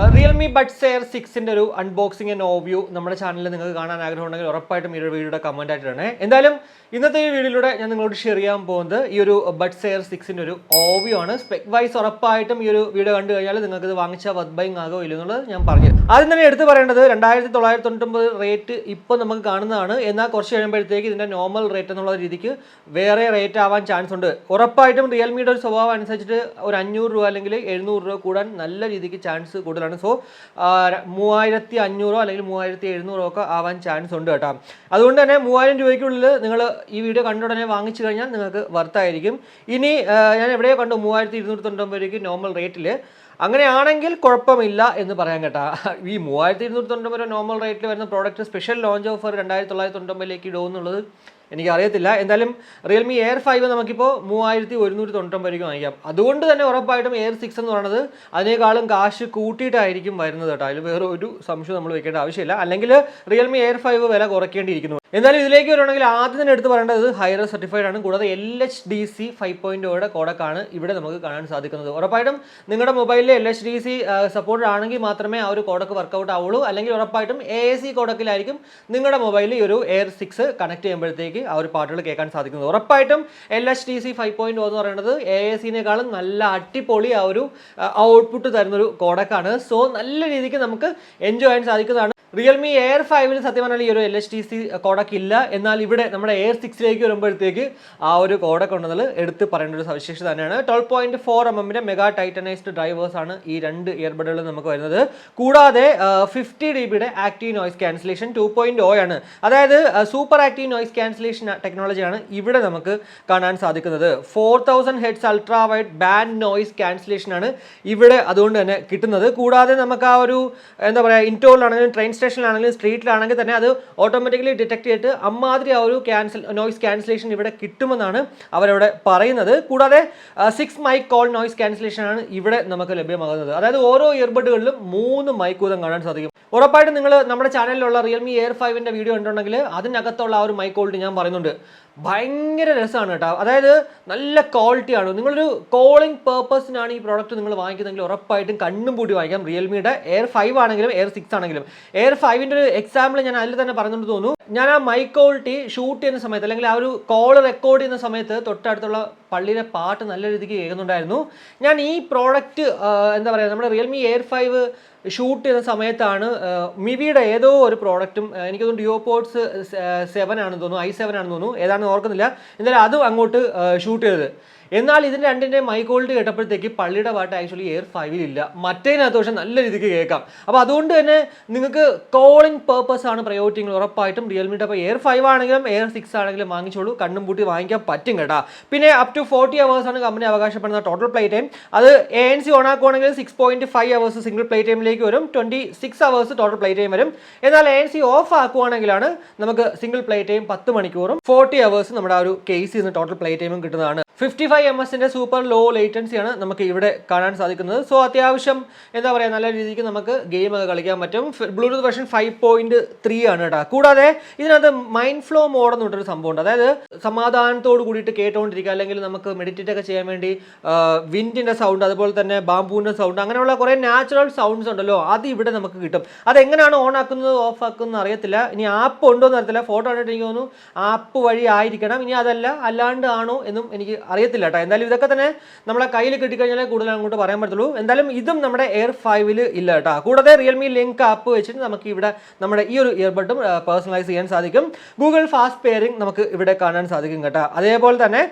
Realme buds air 6ന്റെ ഒരു unboxing and ഓവ്യൂ നമ്മുടെ ചാനലിൽ നിങ്ങൾക്ക് കാണാൻ ആഗ്രഹമുണ്ടെങ്കിൽ ഉറപ്പായിട്ടും ഈ ഒരു വീഡിയോയുടെ കമന്റ് ആയിട്ടാണ്. എന്തായാലും ഇന്നത്തെ ഈ വീഡിയോയിലൂടെ ഞാൻ നിങ്ങളോട് ഷെയർ ചെയ്യാൻ പോകുന്നത് ഈ ഒരു ബഡ്സ് എയർ 6ന്റെ ഒരു ഓവ്യൂ ആണ്. സ്പെക് വൈസ് ഉറപ്പായിട്ടും ഈ ഒരു വീഡിയോ കണ്ടു കഴിഞ്ഞാൽ നിങ്ങൾക്ക് ഇത് വാങ്ങിച്ചാൽ വർത്ത് ബൈങ് ആകോ ഇല്ല എന്നുള്ളത് ഞാൻ പറഞ്ഞു. ആദ്യം തന്നെ എടുത്ത് പറയേണ്ടത് 2999 റേറ്റ് ഇപ്പോൾ നമുക്ക് കാണുന്നതാണ്. എന്നാൽ കുറച്ച് കഴിയുമ്പോഴത്തേക്ക് ഇതിന്റെ നോർമൽ റേറ്റ് എന്നുള്ള രീതിക്ക് വേറെ റേറ്റ് ആവാൻ ചാൻസ് ഉണ്ട്. ഉറപ്പായിട്ടും റിയൽമിയുടെ ഒരു സ്വഭാവം അനുസരിച്ചിട്ട് ഒരു 500 രൂപ അല്ലെങ്കിൽ 700 രൂപ കൂടാൻ നല്ല രീതിക്ക് ചാൻസ് കൂടുതലാണ്. സോ 3500 അല്ലെങ്കിൽ 3700 ഒക്കെ ആവാൻ ചാൻസ് ഉണ്ട് കേട്ടോ. അതുകൊണ്ട് തന്നെ 3000 രൂപയ്ക്കുള്ളിൽ നിങ്ങൾ ഈ വീഡിയോ കണ്ട ഉടനെ വാങ്ങിച്ചു കഴിഞ്ഞാൽ നിങ്ങൾക്ക് വർത്തായിരിക്കും. ഇനി ഞാൻ എവിടെയോ കണ്ടു 3299 രൂപയ്ക്ക് നോർമൽ റേറ്റിൽ. അങ്ങനെയാണെങ്കിൽ കുഴപ്പമില്ല എന്ന് പറയാൻ കേട്ടാ. ഈ 3299 നോർമൽ റേറ്റിൽ വരുന്ന പ്രോഡക്റ്റ് സ്പെഷ്യൽ ലോഞ്ച് ഓഫർ 2999 ഇടുമോ എന്നുള്ളത് എനിക്കറിയത്തില്ല. എന്തായാലും റിയൽമി എയർ 5 നമുക്കിപ്പോൾ 3199 രൂപയ്ക്ക് വാങ്ങിക്കാം. അതുകൊണ്ട് തന്നെ ഉറപ്പായിട്ടും എയർ 6 എന്ന് പറയുന്നത് അതിനേക്കാളും കാശ് കൂട്ടിയിട്ടായിരിക്കും വരുന്നത് കേട്ടോ. അതിൽ വേറെ ഒരു സംശയം നമ്മൾ വെക്കേണ്ട ആവശ്യമില്ല. അല്ലെങ്കിൽ റിയൽമി എയർ 5 വില കുറയ്ക്കേണ്ടിയിരിക്കുന്നു. എന്തായാലും ഇതിലേക്ക് വരുവാണെങ്കിൽ ആദ്യം തന്നെ എടുത്ത് പറയേണ്ടത് ഹൈറർ സർട്ടിഫൈഡ് ആണ്. കൂടാതെ LHDC 5.0 കോഡക്കാണ് ഇവിടെ നമുക്ക് കാണാൻ സാധിക്കുന്നത്. ഉറപ്പായിട്ടും നിങ്ങളുടെ മൊബൈലിൽ LHDC സപ്പോർട്ട് ആണെങ്കിൽ മാത്രമേ ആ ഒരു കോഡക്ക് വർക്കൗട്ട് ആവുള്ളൂ. അല്ലെങ്കിൽ ഉറപ്പായിട്ടും AAC കോഡക്കിലായിരിക്കും നിങ്ങളുടെ മൊബൈലിൽ ഈ ഒരു എയർ 6 കണക്ട് ചെയ്യുമ്പോഴത്തേക്ക് ആ ഒരു പാട്ടുകൾ കേൾക്കാൻ സാധിക്കുന്നത്. ഉറപ്പായിട്ടും LHDC 5.0 എന്ന് പറയുന്നത് AAC-നേക്കാളും നല്ല അടിപൊളി ആ ഒരു ഔട്ട്പുട്ട് തരുന്നൊരു കോഡക്കാണ്. സോ നല്ല രീതിക്ക് നമുക്ക് എൻജോയ് ചെയ്യാൻ സാധിക്കുന്നതാണ്. റിയൽമി എയർ 5 സത്യം പറഞ്ഞാൽ ഈ ഒരു LHDC കോഡക്ക് ഇല്ല. എന്നാൽ ഇവിടെ നമ്മുടെ എയർ 6ലേക്ക് വരുമ്പോഴത്തേക്ക് ആ ഒരു കോഡക്ക് ഉണ്ടെന്നത് എടുത്ത് പറയേണ്ട ഒരു സവിശേഷത തന്നെയാണ്. 12.4 mm മെഗാ ടൈറ്റനൈസ്ഡ് ഡ്രൈവേഴ്സ് ആണ് ഈ രണ്ട് ഇയർബഡുകൾ നമുക്ക് വരുന്നത്. കൂടാതെ 50 dB ആക്റ്റീവ് നോയ്സ് ക്യാൻസലേഷൻ 2.0 ആണ്. അതായത് സൂപ്പർ ആക്റ്റീവ് നോയ്സ് ക്യാൻസലേഷൻ ടെക്നോളജിയാണ് ഇവിടെ നമുക്ക് കാണാൻ സാധിക്കുന്നത്. 4000 heads ultra wide band noise cancellation ആണ് ഇവിടെ അതുകൊണ്ട് തന്നെ കിട്ടുന്നത്. കൂടാതെ നമുക്ക് ആ ഒരു എന്താ പറയുക ഇൻഡോറിലാണെങ്കിലും ട്രെയിൻ സ്റ്റേഷനിലാണെങ്കിലും സ്ട്രീറ്റിലാണെങ്കിൽ തന്നെ അത് ഓട്ടോമാറ്റിക്കലി ഡിറ്റക്ട് ചെയ്തിട്ട് അമ്മാതിരി ആ ഒരു നോയ്സ് ക്യാൻസലേഷൻ ഇവിടെ കിട്ടുമെന്നാണ് അവരവിടെ പറയുന്നത്. കൂടാതെ 6 മൈക്ക് കോൾ നോയ്സ് ക്യാൻസലേഷൻ ആണ് ഇവിടെ നമുക്ക് ലഭ്യമാകുന്നത്. അതായത് ഓരോ ഇയർബഡുകളിലും 3 മൈക്ക് വീതം കാണാൻ സാധിക്കും. ഉറപ്പായിട്ടും നിങ്ങൾ നമ്മുടെ ചാനലിലുള്ള റിയൽമി എയർ 5ന്റെ വീഡിയോ ഉണ്ടെങ്കിൽ അതിനകത്തുള്ള ആ ഒരു മൈക്ക് ക്വാളിറ്റി ഞാൻ പറയുന്നുണ്ട്. ഭയങ്കര രസമാണ് കേട്ടോ. അതായത് നല്ല ക്വാളിറ്റിയാണ്. നിങ്ങളൊരു കോളിംഗ് പേർപ്പസിനാണ് ഈ പ്രോഡക്റ്റ് നിങ്ങൾ വാങ്ങിക്കുന്നതെങ്കിൽ ഉറപ്പായിട്ടും കണ്ണും പൂട്ടി വാങ്ങിക്കാം. റിയൽമിയുടെ എയർ 5 ആണെങ്കിലും എയർ 6 ആണെങ്കിലും. എയർ 5ന്റെ ഒരു എക്സാമ്പിൾ ഞാൻ അതിൽ തന്നെ പറഞ്ഞുകൊണ്ട് തോന്നുന്നു. ഞാൻ ആ മൈക്ക് ക്വാളിറ്റി ഷൂട്ട് ചെയ്യുന്ന സമയത്ത് അല്ലെങ്കിൽ ആ ഒരു കോൾ റെക്കോർഡ് ചെയ്യുന്ന സമയത്ത് തൊട്ടടുത്തുള്ള പള്ളിയിലെ പാട്ട് നല്ല രീതിക്ക് കേൾക്കുന്നുണ്ടായിരുന്നു. ഞാൻ ഈ പ്രോഡക്റ്റ് എന്താ പറയുക നമ്മുടെ റിയൽമി എയർ 5 ഷൂട്ട് ചെയ്യുന്ന സമയത്താണ് മിവിയുടെ ഏതോ ഒരു പ്രോഡക്റ്റും എനിക്ക് തോന്നുന്നു ഡിയോപോഡ്സ് 7 ആണെന്ന് തോന്നുന്നു, i7 ആണെന്ന് തോന്നുന്നു, ഏതാണെന്ന് ഓർക്കുന്നില്ല. എന്തായാലും അതും അങ്ങോട്ട് ഷൂട്ട് ചെയ്തത്. എന്നാൽ ഇതിൻ്റെ രണ്ടിൻ്റെ മൈക്ക് ക്വാളിറ്റി കേട്ടപ്പോഴത്തേക്ക് പള്ളിയുടെ പാട്ട് ആക്ച്വലി എയർ 5 ഇല്ല. മറ്റേതിനകത്ത് പക്ഷേ നല്ല രീതിക്ക് കേൾക്കാം. അപ്പോൾ അതുകൊണ്ട് തന്നെ നിങ്ങൾക്ക് കോളിംഗ് പേർപ്പസ് ആണ് പ്രയോറിറ്റി. ഉറപ്പായിട്ടും റിയൽമിയുടെ ഇപ്പോൾ എയർ 5 ആണെങ്കിലും എയർ 6 ആണെങ്കിലും വാങ്ങിച്ചോളൂ. കണ്ണും പൂട്ടി വാങ്ങിക്കാൻ പറ്റും കേട്ടോ. പിന്നെ അപ് ടു 40 hours ആണ് കമ്പനി അവകാശപ്പെടുന്ന ടോട്ടൽ പ്ലേ ടൈം. അത് ANC ഓൺ ആക്കുവാണെങ്കിൽ 6.5 hours സിംഗിൾ പ്ലേ ടൈമിലേക്ക് വരും. 26 hours ടോട്ടൽ പ്ലേ ടൈം വരും. എന്നാൽ ANC ഓഫ് ആക്കുവാണെങ്കിലാണ് നമുക്ക് സിംഗിൾ പ്ലേ ടൈം 10 മണിക്കൂറും 40 hours നമ്മുടെ ആ ഒരു കേസിൽ നിന്ന് ടോട്ടൽ പ്ലേ ടൈമും കിട്ടുന്നതാണ്. 55 ms സൂപ്പർ ലോ ലേറ്റൻസിയാണ് നമുക്ക് ഇവിടെ കാണാൻ സാധിക്കുന്നത്. സോ അത്യാവശ്യം എന്താ പറയുക നല്ല രീതിക്ക് നമുക്ക് ഗെയിം ഒക്കെ കളിക്കാൻ പറ്റും. ബ്ലൂടൂത്ത് വെർഷൻ 5.3 ആണ് കേട്ടോ. കൂടാതെ ഇതിനകത്ത് മൈൻഡ് ഫ്ലോ മോഡ് എന്ന് പറഞ്ഞൊരു സംഭവമുണ്ട്. അതായത് സമാധാനത്തോട് കൂടിയിട്ട് കേട്ടുകൊണ്ടിരിക്കുക, അല്ലെങ്കിൽ നമുക്ക് മെഡിറ്റേറ്റ് ഒക്കെ ചെയ്യാൻ വേണ്ടി വിൻഡിൻ്റെ സൗണ്ട്, അതുപോലെ തന്നെ ബാംബൂവിൻ്റെ സൗണ്ട്, അങ്ങനെയുള്ള കുറേ നാച്ചുറൽ സൗണ്ട്സ് ഉണ്ടല്ലോ, അത് ഇവിടെ നമുക്ക് കിട്ടും. അതെങ്ങനെയാണ് ഓൺ ആക്കുന്നത് ഓഫ് ആക്കുന്നത് അറിയത്തില്ല. ഇനി ആപ്പ് ഉണ്ടോ എന്ന് അറിയത്തില്ല. ഫോട്ടോ കണ്ടിട്ട് എനിക്ക് തോന്നുന്നു ആപ്പ് വഴി ആയിരിക്കണം. ഇനി അതല്ല അല്ലാണ്ട് ആണോ എന്നും എനിക്ക് അറിയത്തില്ല കേട്ടോ. എന്തായാലും ഇതൊക്കെ തന്നെ നമ്മളെ കയ്യിൽ കിട്ടിക്കഴിഞ്ഞാലേ കൂടുതൽ അങ്ങോട്ട് പറയാൻ പറ്റുള്ളൂ. എന്തായാലും ഇതും നമ്മുടെ എയർ 5 ഇല്ല കേട്ടോ. കൂടാതെ റിയൽമി ലിങ്ക് ആപ്പ് വെച്ചിട്ട് നമുക്ക് ഇവിടെ നമ്മുടെ ഈ ഒരു ഇയർബഡും പേഴ്സണലൈസ് ചെയ്യാൻ സാധിക്കും. ഗൂഗിൾ ഫാസ്റ്റ് പെയറിംഗ് നമുക്ക് ഇവിടെ കാണാൻ സാധിക്കും കേട്ടോ. അതേപോലെ തന്നെ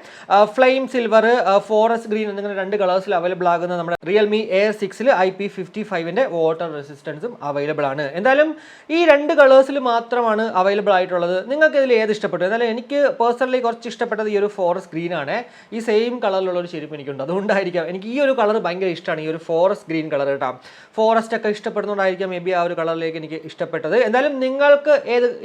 ഫ്ലെയിം സിൽവർ, ഫോറസ്റ്റ് ഗ്രീൻ എന്നിങ്ങനെ 2 കളേഴ്സിൽ അവൈലബിൾ ആകുന്ന നമ്മുടെ റിയൽമി എയർ 6 IP55ന്റെ വാട്ടർ റെസിസ്റ്റൻസും അവൈലബിൾ ആണ്. എന്തായാലും ഈ 2 കളേഴ്സിൽ മാത്രമാണ് അവൈലബിൾ ആയിട്ടുള്ളത്. നിങ്ങൾക്ക് ഇതിൽ ഏത് ഇഷ്ടപ്പെട്ടു? എന്നാലും എനിക്ക് പേഴ്സണലി കുറച്ച് ഇഷ്ടപ്പെട്ടത് ഈ ഒരു ഫോറസ്റ്റ് ഗ്രീൻ ആണ്. ഈ സെയിം കളറിലുള്ള ഒരു ചെരുപ്പ് എനിക്കുണ്ട്. അതുകൊണ്ടായിരിക്കാം എനിക്ക് ഈ ഒരു കളർ ഭയങ്കര ഇഷ്ടമാണ്. ഈ ഒരു ഫോറസ്റ്റ് ഗ്രീൻ കളർ കേട്ടോ. ഫോറസ്റ്റ് ഒക്കെ ഇഷ്ടപ്പെടുന്നതുകൊണ്ടായിരിക്കാം മേ ബി ആ ഒരു കളറിലേക്ക് എനിക്ക് ഇഷ്ടപ്പെട്ടത്. എന്തായാലും നിങ്ങൾക്ക്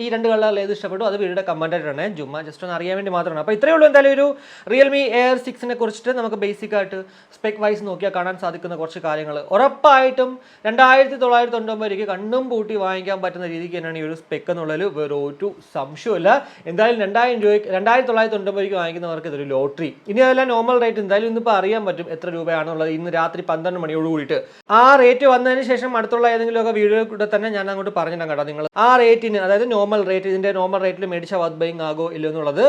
ഈ 2 കളറിൽ ഏത് ഇഷ്ടപ്പെട്ടു അത് വീഡിയോയുടെ കമന്റ് ആയിട്ടാണ്. ചുമ്മാ ജസ്റ്റ് ഒന്ന് അറിയാൻ വേണ്ടി മാത്രമാണ്. അപ്പോൾ ഇത്രയേ ഉള്ളൂ. എന്തായാലും ഒരു റിയൽമി എയർ 6നെ കുറിച്ചിട്ട് നമുക്ക് ബേസിക് ആയിട്ട് സ്പെക് വൈസ് നോക്കിയാൽ കാണാൻ സാധിക്കുന്ന കുറച്ച് കാര്യങ്ങൾ. ഉറപ്പായിട്ടും 2999 രൂപയ്ക്ക് കണ്ണും പൂട്ടി വാങ്ങിക്കാൻ പറ്റുന്ന രീതിക്ക് തന്നെയാണ് ഈ ഒരു സ്പെക്ക് എന്നുള്ളതിൽ വേറെ ഒരു സംശയമില്ല. എന്തായാലും 2999 രൂപയ്ക്ക് വാങ്ങിക്കുന്നവർക്ക് ഇതൊരു ലോട്ടറി. ഇനി അതെല്ലാം നോർമൽ റേറ്റ് എന്തായാലും ഇന്നിപ്പോൾ അറിയാൻ പറ്റും എത്ര രൂപയാണുള്ളത് ഇന്ന് രാത്രി 12 മണിയോട് കൂടിയിട്ട്. ആ റേറ്റ് വന്നതിന് ശേഷം അടുത്തുള്ള ഏതെങ്കിലുമൊക്കെ വീഡിയോ കൂടെ തന്നെ ഞാൻ അങ്ങോട്ട് പറഞ്ഞിട്ടാണ് കേട്ടോ നിങ്ങൾ ആ റേറ്റിന്, അതായത് നോർമൽ റേറ്റ്, ഇതിൻ്റെ നോർമൽ റേറ്റിൽ മേടിച്ച വർത്ത് ബൈങ് ആകോ ഇല്ലോ എന്നുള്ളത്.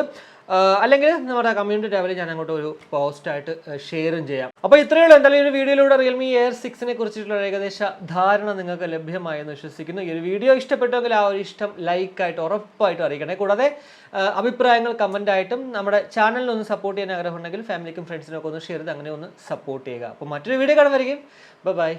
അല്ലെങ്കിൽ നമ്മുടെ കമ്മ്യൂണിറ്റി ടാബിൽ ഞാൻ അങ്ങോട്ട് ഒരു പോസ്റ്റായിട്ട് ഷെയറും ചെയ്യാം. അപ്പോൾ ഇത്രയേ ഉള്ളൂ. എന്തായാലും ഈ ഒരു വീഡിയോയിലൂടെ റിയൽമി എയർ 6നെ കുറിച്ചിട്ടുള്ള ഏകദേശ ധാരണ നിങ്ങൾക്ക് ലഭ്യമായെന്ന് വിശ്വസിക്കുന്നു. ഈ ഒരു വീഡിയോ ഇഷ്ടപ്പെട്ടെങ്കിൽ ആ ഒരു ഇഷ്ടം ലൈക്കായിട്ട് ഉറപ്പായിട്ടും അറിയിക്കണേ. കൂടാതെ അഭിപ്രായങ്ങൾ കമൻ്റായിട്ടും നമ്മുടെ ചാനലിനൊന്ന് സപ്പോർട്ട് ചെയ്യാൻ ആഗ്രഹമുണ്ടെങ്കിൽ ഫാമിലിക്കും ഫ്രണ്ട്സിനൊക്കെ ഒന്ന് ഷെയർ ചെയ്ത് അങ്ങനെ ഒന്ന് സപ്പോർട്ട് ചെയ്യുക. അപ്പോൾ മറ്റൊരു വീഡിയോ കാണുമായിരിക്കും. ബൈ.